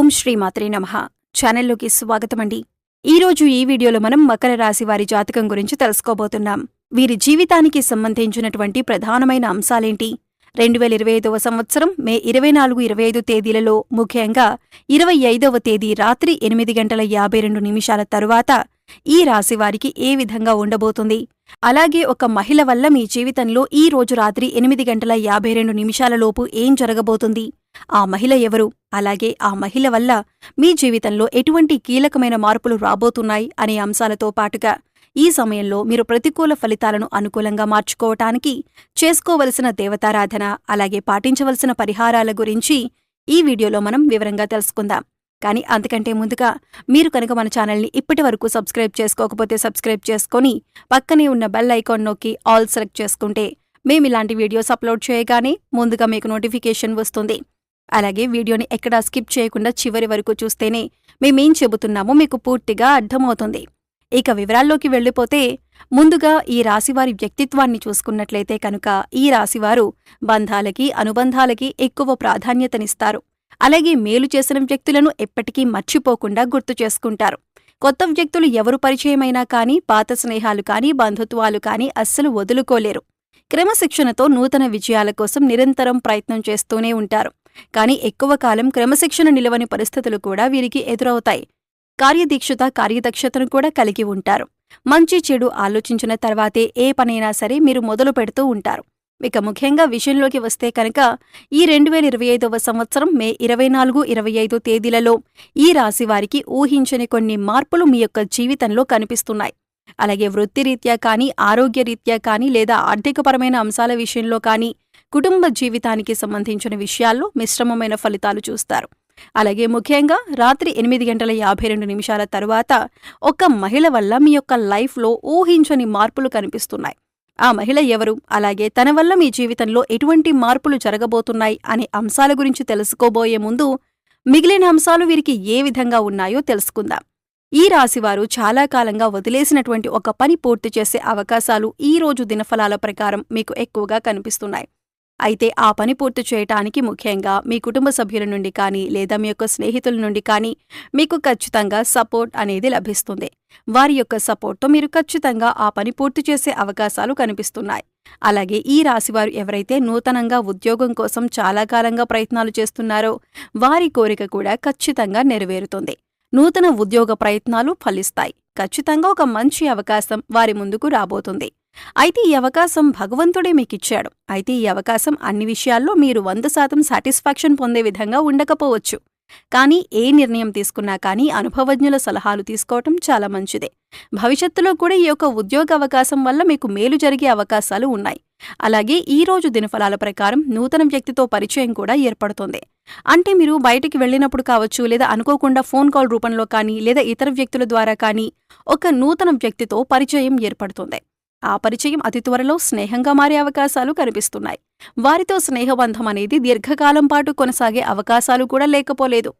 ఓం శ్రీ మాత్రే నమః. ఛానల్లోకి స్వాగతమండి. ఈరోజు ఈ వీడియోలో మనం మకర రాశి వారి జాతకం గురించి తెలుసుకోబోతున్నాం. వీరి జీవితానికి సంబంధించినటువంటి ప్రధానమైన అంశాలేంటి? 2025వ సంవత్సరం మే 24-25 తేదీలలో, ముఖ్యంగా 25వ తేదీ రాత్రి 8:52 తరువాత ఈ రాశి వారికి ఏ విధంగా ఉండబోతుంది? అలాగే ఒక మహిళ వల్ల మీ జీవితంలో ఈ రోజు రాత్రి 8:52 లోపు ఏం జరగబోతుంది? ఆ మహిళ ఎవరు? అలాగే ఆ మహిళ వల్ల మీ జీవితంలో ఎటువంటి కీలకమైన మార్పులు రాబోతున్నాయి అనే అంశాలతో పాటుగా ఈ సమయంలో మీరు ప్రతికూల ఫలితాలను అనుకూలంగా మార్చుకోవటానికి చేసుకోవలసిన దేవతారాధన, అలాగే పాటించవలసిన పరిహారాల గురించి ఈ వీడియోలో మనం వివరంగా తెలుసుకుందాం. కానీ అంతకంటే ముందుగా మీరు కనుక మన ఛానల్ని ఇప్పటివరకు సబ్స్క్రైబ్ చేసుకోకపోతే సబ్స్క్రైబ్ చేసుకొని పక్కనే ఉన్న బెల్ ఐకాన్ నొక్కి ఆల్ సెలెక్ట్ చేసుకుంటే మేమిలాంటి వీడియోస్ అప్లోడ్ చేయగానే ముందుగా మీకు నోటిఫికేషన్ వస్తుంది. అలాగే వీడియోని ఎక్కడా స్కిప్ చేయకుండా చివరి వరకు చూస్తేనే మేమేం చెబుతున్నామో మీకు పూర్తిగా అర్థమవుతుంది. ఇక వివరాల్లోకి వెళ్ళిపోతే, ముందుగా ఈ రాశివారి వ్యక్తిత్వాన్ని చూసుకున్నట్లయితే కనుక ఈ రాశివారు బంధాలకి, అనుబంధాలకి ఎక్కువ ప్రాధాన్యతనిస్తారు. అలాగే మేలు చేసిన వ్యక్తులను ఎప్పటికీ మర్చిపోకుండా గుర్తు చేసుకుంటారు. కొత్త వ్యక్తులు ఎవరు పరిచయమైనా కానీ, పాత స్నేహాలు కానీ, బంధుత్వాలు కానీ అస్సలు వదులుకోలేరు. క్రమశిక్షణతో నూతన విజయాల కోసం నిరంతరం ప్రయత్నం చేస్తూనే ఉంటారు. కానీ ఎక్కువ కాలం క్రమశిక్షణ నిలవని పరిస్థితులు కూడా వీరికి ఎదురవుతాయి. కార్యదీక్షత, కార్యదక్షతను కూడా కలిగి ఉంటారు. మంచి చెడు ఆలోచించిన తర్వాతే ఏ పనైనా సరే మీరు మొదలు పెడుతూ ఉంటారు. ఇక ముఖ్యంగా విషయంలోకి వస్తే కనుక ఈ 2025వ సంవత్సరం మే 24-25 తేదీలలో ఈ రాశి వారికి ఊహించని కొన్ని మార్పులు మీ యొక్క జీవితంలో కనిపిస్తున్నాయి. అలాగే వృత్తిరీత్యా కానీ, ఆరోగ్యరీత్యా కానీ, లేదా ఆర్థికపరమైన అంశాల విషయంలో కానీ, కుటుంబ జీవితానికి సంబంధించిన విషయాల్లో మిశ్రమమైన ఫలితాలు చూస్తారు. అలాగే ముఖ్యంగా రాత్రి 8:52 తరువాత ఒక మహిళ వల్ల మీ యొక్క లైఫ్లో ఊహించని మార్పులు కనిపిస్తున్నాయి. ఆ మహిళ ఎవరు? అలాగే తన వల్ల మీ జీవితంలో ఎటువంటి మార్పులు జరగబోతున్నాయి అనే అంశాల గురించి తెలుసుకోబోయే ముందు మిగిలిన అంశాలు వీరికి ఏ విధంగా ఉన్నాయో తెలుసుకుందాం. ఈ రాశివారు చాలా కాలంగా వదిలేసినటువంటి ఒక పని పూర్తి చేసే అవకాశాలు ఈ రోజు దినఫలాల ప్రకారం మీకు ఎక్కువగా కనిపిస్తున్నాయి. అయితే ఆ పని పూర్తి చేయటానికి ముఖ్యంగా మీ కుటుంబ సభ్యుల నుండి కానీ, లేదా మీ యొక్క స్నేహితుల నుండి కానీ మీకు ఖచ్చితంగా సపోర్ట్ అనేది లభిస్తుంది. వారి యొక్క సపోర్ట్తో మీరు ఖచ్చితంగా ఆ పని పూర్తి చేసే అవకాశాలు కనిపిస్తున్నాయి. అలాగే ఈ రాశివారు ఎవరైతే నూతనంగా ఉద్యోగం కోసం చాలా కాలంగా ప్రయత్నాలు చేస్తున్నారో వారి కోరిక కూడా ఖచ్చితంగా నెరవేరుతుంది. నూతన ఉద్యోగ ప్రయత్నాలు ఫలిస్తాయి. ఖచ్చితంగా ఒక మంచి అవకాశం వారి ముందుకు రాబోతుంది. అయితే ఈ అవకాశం భగవంతుడే మీకిచ్చాడు. అయితే ఈ అవకాశం అన్ని విషయాల్లో మీరు 100% సాటిస్ఫాక్షన్ పొందే విధంగా ఉండకపోవచ్చు. కానీ ఏ నిర్ణయం తీసుకున్నా కానీ అనుభవజ్ఞుల సలహాలు తీసుకోవటం చాలా మంచిదే. భవిష్యత్తులో కూడా ఈ యొక్క ఉద్యోగ అవకాశం వల్ల మీకు మేలు జరిగే అవకాశాలు ఉన్నాయి. అలాగే ఈ రోజు దినఫలాల ప్రకారం నూతన వ్యక్తితో పరిచయం కూడా ఏర్పడుతుంది. అంటే మీరు బయటికి వెళ్ళినప్పుడు కావచ్చు, లేదా అనుకోకుండా ఫోన్ కాల్ రూపంలో కానీ, లేదా ఇతర వ్యక్తుల ద్వారా కానీ ఒక నూతన వ్యక్తితో పరిచయం ఏర్పడుతుంది. ఆ పరిచయం అతి త్వరలో స్నేహంగా మారే అవకాశాలు కనిపిస్తున్నాయి. వారితో స్నేహబంధం అనేది దీర్ఘకాలం పాటు కొనసాగే అవకాశాలు కూడా లేకపోలేదు.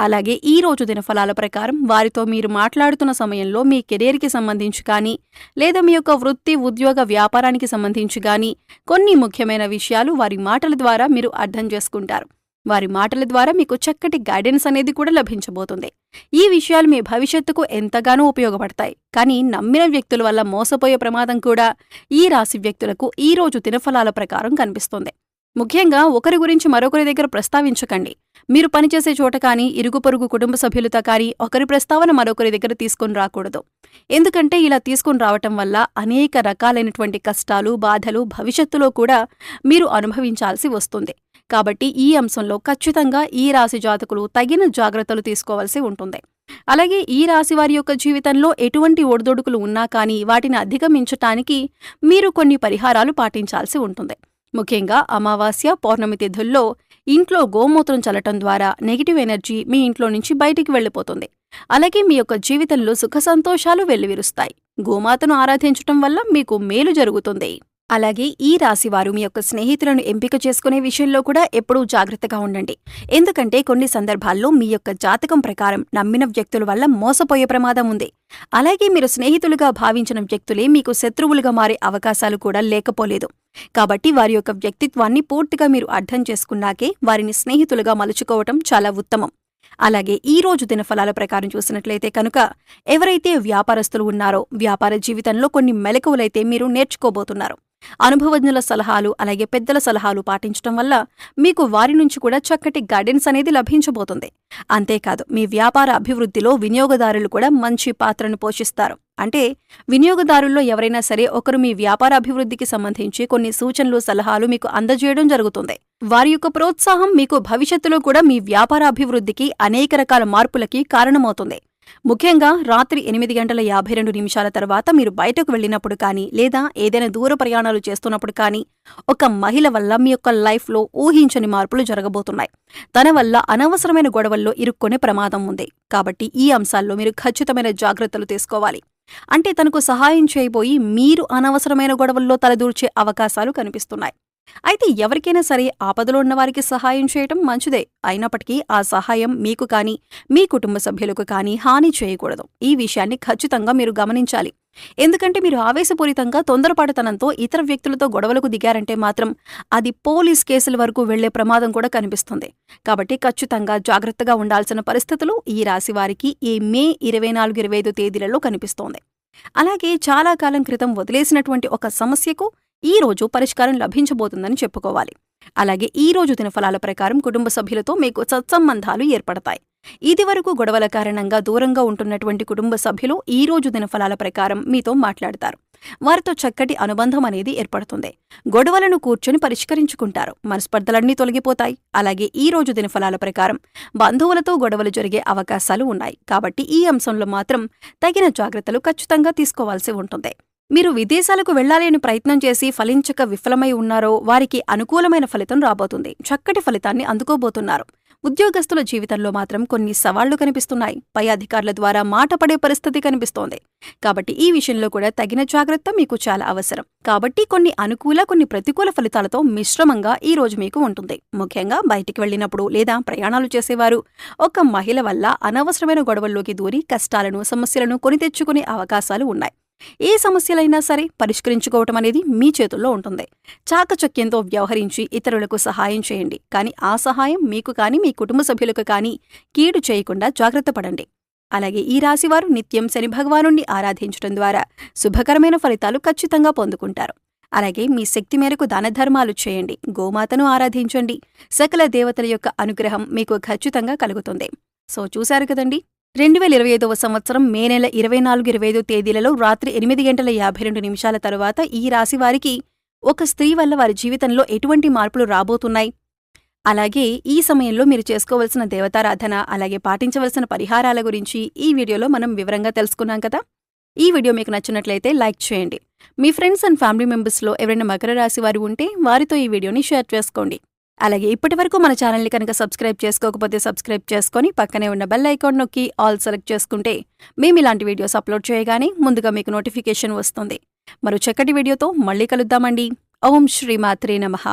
అలాగే ఈ రోజు దినఫలాల ప్రకారం వారితో మీరు మాట్లాడుతున్న సమయంలో మీ కెరీర్కి సంబంధించి కానీ, లేదా మీ యొక్క వృత్తి, ఉద్యోగ, వ్యాపారానికి సంబంధించి కానీ కొన్ని ముఖ్యమైన విషయాలు వారి మాటల ద్వారా మీరు అర్థం చేసుకుంటారు. వారి మాటల ద్వారా మీకు చక్కటి గైడెన్స్ అనేది కూడా లభించబోతుంది. ఈ విషయాలు మీ భవిష్యత్తుకు ఎంతగానో ఉపయోగపడతాయి. కానీ నమ్మిన వ్యక్తుల వల్ల మోసపోయే ప్రమాదం కూడా ఈ రాశి వ్యక్తులకు ఈ రోజు దినఫలాల ప్రకారం కనిపిస్తుంది. ముఖ్యంగా ఒకరి గురించి మరొకరి దగ్గర ప్రస్తావించకండి. మీరు పనిచేసే చోట కానీ, ఇరుగు పొరుగు కుటుంబ సభ్యులతో కానీ ఒకరి ప్రస్తావన మరొకరి దగ్గర తీసుకుని రాకూడదు. ఎందుకంటే ఇలా తీసుకుని రావటం వల్ల అనేక రకాలైనటువంటి కష్టాలు, బాధలు భవిష్యత్తులో కూడా మీరు అనుభవించాల్సి వస్తుంది. కాబట్టి ఈ అంశంలో ఖచ్చితంగా ఈ రాశి జాతకులు తగిన జాగ్రత్తలు తీసుకోవాల్సి ఉంటుంది. అలాగే ఈ రాశి వారి యొక్క జీవితంలో ఎటువంటి ఒడిదొడుకులు ఉన్నా కానీ వాటిని అధిగమించటానికి మీరు కొన్ని పరిహారాలు పాటించాల్సి ఉంటుంది. ముఖ్యంగా అమావాస్య, పౌర్ణమి తిథుల్లో ఇంట్లో గోమూత్రం చల్లటం ద్వారా నెగిటివ్ ఎనర్జీ మీ ఇంట్లో నుంచి బయటికి వెళ్ళిపోతుంది. అలాగే మీ యొక్క జీవితంలో సుఖ సంతోషాలు వెల్లివిరుస్తాయి. గోమాతను ఆరాధించటం వల్ల మీకు మేలు జరుగుతుంది. అలాగే ఈ రాశివారు మీ యొక్క స్నేహితులను ఎంపిక చేసుకునే విషయంలో కూడా ఎప్పుడూ జాగ్రత్తగా ఉండండి. ఎందుకంటే కొన్ని సందర్భాల్లో మీ యొక్క జాతకం ప్రకారం నమ్మిన వ్యక్తుల వల్ల మోసపోయే ప్రమాదం ఉంది. అలాగే మీరు స్నేహితులుగా భావించిన వ్యక్తులే మీకు శత్రువులుగా మారే అవకాశాలు కూడా లేకపోలేదు. కాబట్టి వారి యొక్క వ్యక్తిత్వాన్ని పూర్తిగా మీరు అర్థం చేసుకున్నాకే వారిని స్నేహితులుగా మలుచుకోవటం చాలా ఉత్తమం. అలాగే ఈ రోజు దినఫలాల ప్రకారం చూసినట్లయితే కనుక ఎవరైతే వ్యాపారస్తులు ఉన్నారో వ్యాపార జీవితంలో కొన్ని మెలకువలైతే మీరు నేర్చుకోబోతున్నారు. అనుభవజ్ఞుల సలహాలు అలాగే పెద్దల సలహాలు పాటించడం వల్ల మీకు వారి నుంచి కూడా చక్కటి గైడెన్స్ అనేది లభించబోతుంది. అంతేకాదు మీ వ్యాపార అభివృద్ధిలో వినియోగదారులు కూడా మంచి పాత్రను పోషిస్తారు. అంటే వినియోగదారుల్లో ఎవరైనా సరే ఒకరు మీ వ్యాపార అభివృద్ధికి సంబంధించి కొన్ని సూచనలు సలహాలు మీకు అందజేయడం జరుగుతుంది. వారి యొక్క ప్రోత్సాహం మీకు భవిష్యత్తులో కూడా మీ వ్యాపార అభివృద్ధికి అనేక రకాల మార్పులకి కారణమవుతుంది. ముఖ్యంగా రాత్రి 8:52 తర్వాత మీరు బయటకు వెళ్ళినప్పుడు కానీ లేదా ఏదైనా దూర ప్రయాణాలు చేస్తున్నప్పుడు కానీ ఒక మహిళ వల్ల మీ యొక్క లైఫ్లో ఊహించని మార్పులు జరగబోతున్నాయి. తన వల్ల అనవసరమైన గొడవల్లో ఇరుక్కునే ప్రమాదం ఉంది. కాబట్టి ఈ అంశాల్లో మీరు ఖచ్చితమైన జాగ్రత్తలు తీసుకోవాలి. అంటే తనకు సహాయం చేయబోయి మీరు అనవసరమైన గొడవల్లో తలదూర్చే అవకాశాలు కనిపిస్తున్నాయి. అయితే ఎవరికైనా సరే ఆపదలో ఉన్నవారికి సహాయం చేయటం మంచిదే. అయినప్పటికీ ఆ సహాయం మీకు కానీ మీ కుటుంబ సభ్యులకు కానీ హాని చేయకూడదు. ఈ విషయాన్ని ఖచ్చితంగా మీరు గమనించాలి. ఎందుకంటే మీరు ఆవేశపూరితంగా తొందరపాటుతనంతో ఇతర వ్యక్తులతో గొడవలకు దిగారంటే మాత్రం అది పోలీస్ కేసుల వరకు వెళ్లే ప్రమాదం కూడా కనిపిస్తుంది. కాబట్టి ఖచ్చితంగా జాగ్రత్తగా ఉండాల్సిన పరిస్థితులు ఈ రాశి వారికి ఈ మే 24-25 తేదీలలో కనిపిస్తోంది. అలాగే చాలా కాలం క్రితం వదిలేసినటువంటి ఒక సమస్యకు ఈ రోజు పరిష్కారం లభించబోతుందని చెప్పుకోవాలి. అలాగే ఈ రోజు దినఫలాల ప్రకారం కుటుంబ సభ్యులతో మీకు సత్సంబంధాలు ఏర్పడతాయి. ఇదివరకు గొడవల కారణంగా దూరంగా ఉంటున్నటువంటి కుటుంబ సభ్యులు ఈ రోజు దినఫలాల ప్రకారం మీతో మాట్లాడతారు. వారితో చక్కటి అనుబంధం అనేది ఏర్పడుతుంది. గొడవలను కూర్చొని పరిష్కరించుకుంటారు. మనస్పర్ధలన్నీ తొలగిపోతాయి. అలాగే ఈ రోజు దినఫలాల ప్రకారం బంధువులతో గొడవలు జరిగే అవకాశాలు ఉన్నాయి. కాబట్టి ఈ అంశంలో మాత్రం తగిన జాగ్రత్తలు ఖచ్చితంగా తీసుకోవాల్సి ఉంటుంది. మీరు విదేశాలకు వెళ్లాలి అని ప్రయత్నం చేసి ఫలించక విఫలమై ఉన్నారో వారికి అనుకూలమైన ఫలితం రాబోతుంది. చక్కటి ఫలితాన్ని అందుకోబోతున్నారు. ఉద్యోగస్తుల జీవితంలో మాత్రం కొన్ని సవాళ్లు కనిపిస్తున్నాయి. పై అధికారుల ద్వారా మాట పడే పరిస్థితి కనిపిస్తోంది. కాబట్టి ఈ విషయంలో కూడా తగిన జాగ్రత్త మీకు చాలా అవసరం. కాబట్టి కొన్ని అనుకూల కొన్ని ప్రతికూల ఫలితాలతో మిశ్రమంగా ఈ రోజు మీకు ఉంటుంది. ముఖ్యంగా బయటికి వెళ్లినప్పుడు లేదా ప్రయాణాలు చేసేవారు ఒక మహిళ వల్ల అనవసరమైన గొడవల్లోకి దూరి కష్టాలను సమస్యలను కొని తెచ్చుకునే అవకాశాలు ఉన్నాయి. ఏ సమస్యలైనా సరే పరిష్కరించుకోవటం అనేది మీ చేతుల్లో ఉంటుంది. చాకచక్యంతో వ్యవహరించి ఇతరులకు సహాయం చేయండి. కానీ ఆ సహాయం మీకు కానీ మీ కుటుంబ సభ్యులకు కానీ కీడు చేయకుండా జాగ్రత్త పడండి. అలాగే ఈ రాశివారు నిత్యం శని భగవానుణ్ణి ఆరాధించడం ద్వారా శుభకరమైన ఫలితాలు ఖచ్చితంగా పొందుకుంటారు. అలాగే మీ శక్తి మేరకు దానధర్మాలు చేయండి. గోమాతను ఆరాధించండి. సకల దేవతల యొక్క అనుగ్రహం మీకు ఖచ్చితంగా కలుగుతుంది. సో చూశారు కదండి, 2025వ సంవత్సరం మే నెల 24-25 తేదీలలో రాత్రి 8:52 తరువాత ఈ రాశి వారికి ఒక స్త్రీ వల్ల వారి జీవితంలో ఎటువంటి మార్పులు రాబోతున్నాయి, అలాగే ఈ సమయంలో మీరు చేసుకోవలసిన దేవతారాధన అలాగే పాటించవలసిన పరిహారాల గురించి ఈ వీడియోలో మనం వివరంగా తెలుసుకున్నాం కదా. ఈ వీడియో మీకు నచ్చినట్లయితే లైక్ చేయండి. మీ ఫ్రెండ్స్ అండ్ ఫ్యామిలీ మెంబర్స్లో ఎవరైనా మకర రాశి వారు ఉంటే వారితో ఈ వీడియోని షేర్ చేసుకోండి. అలాగే ఇప్పటివరకు మన ఛానల్ని కనుక సబ్స్క్రైబ్ చేసుకోకపోతే సబ్స్క్రైబ్ చేసుకొని పక్కనే ఉన్న బెల్ ఐకాన్ నొక్కి ఆల్ సెలెక్ట్ చేసుకుంటే మేము ఇలాంటి వీడియోస్ అప్లోడ్ చేయగానే ముందుగా మీకు నోటిఫికేషన్ వస్తుంది. మరో చక్కటి వీడియోతో మళ్ళీ కలుద్దామండి. ఓం శ్రీమాత్రే నమః.